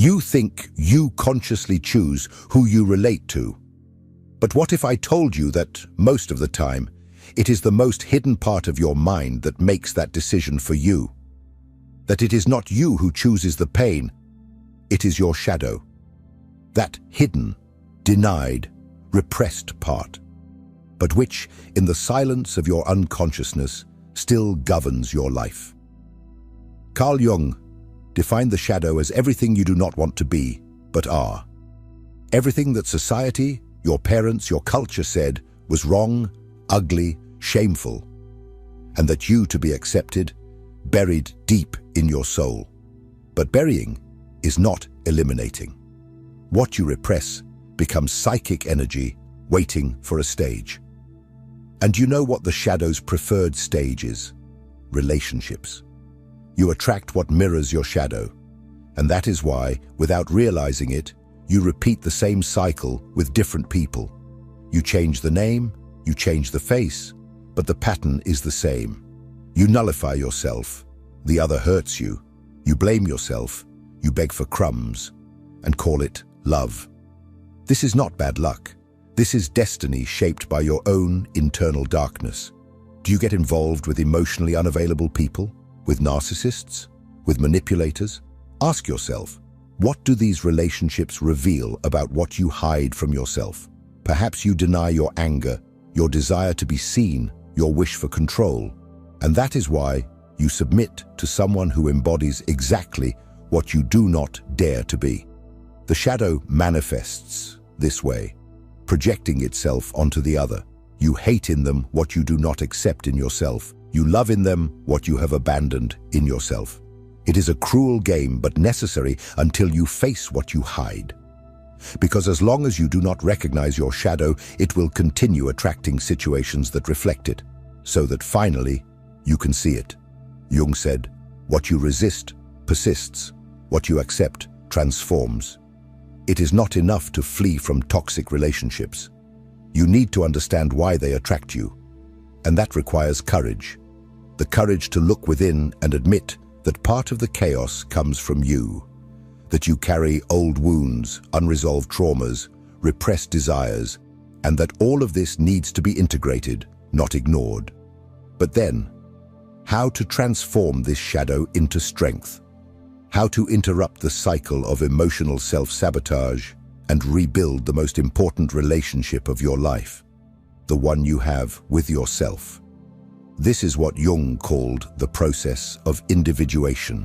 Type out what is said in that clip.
You think you consciously choose who you relate to. But what if I told you that, most of the time, it is the most hidden part of your mind that makes that decision for you? That it is not you who chooses the pain, it is your shadow. That hidden, denied, repressed part, but which, in the silence of your unconsciousness, still governs your life. Carl Jung defined the shadow as everything you do not want to be, but are. Everything that society, your parents, your culture said was wrong, ugly, shameful, and that you to be accepted, buried deep in your soul. But burying is not eliminating. What you repress becomes psychic energy waiting for a stage. And you know what the shadow's preferred stage is? Relationships. You attract what mirrors your shadow, and that is why, without realizing it, you repeat the same cycle with different people. You change the name, you change the face, but the pattern is the same. You nullify yourself, the other hurts you, you blame yourself, you beg for crumbs, and call it love. This is not bad luck. This is destiny shaped by your own internal darkness. Do you get involved with emotionally unavailable people? With narcissists? With manipulators? Ask yourself, what do these relationships reveal about what you hide from yourself? Perhaps you deny your anger, your desire to be seen, your wish for control. And that is why you submit to someone who embodies exactly what you do not dare to be. The shadow manifests this way, projecting itself onto the other. You hate in them what you do not accept in yourself. You love in them what you have abandoned in yourself. It is a cruel game, but necessary until you face what you hide. Because as long as you do not recognize your shadow, it will continue attracting situations that reflect it, so that finally you can see it. Jung said, "What you resist persists. What you accept transforms." It is not enough to flee from toxic relationships. You need to understand why they attract you, and that requires courage. The courage to look within and admit that part of the chaos comes from you, that you carry old wounds, unresolved traumas, repressed desires, and that all of this needs to be integrated, not ignored. But then, how to transform this shadow into strength? How to interrupt the cycle of emotional self-sabotage and rebuild the most important relationship of your life, the one you have with yourself. This is what Jung called the process of individuation.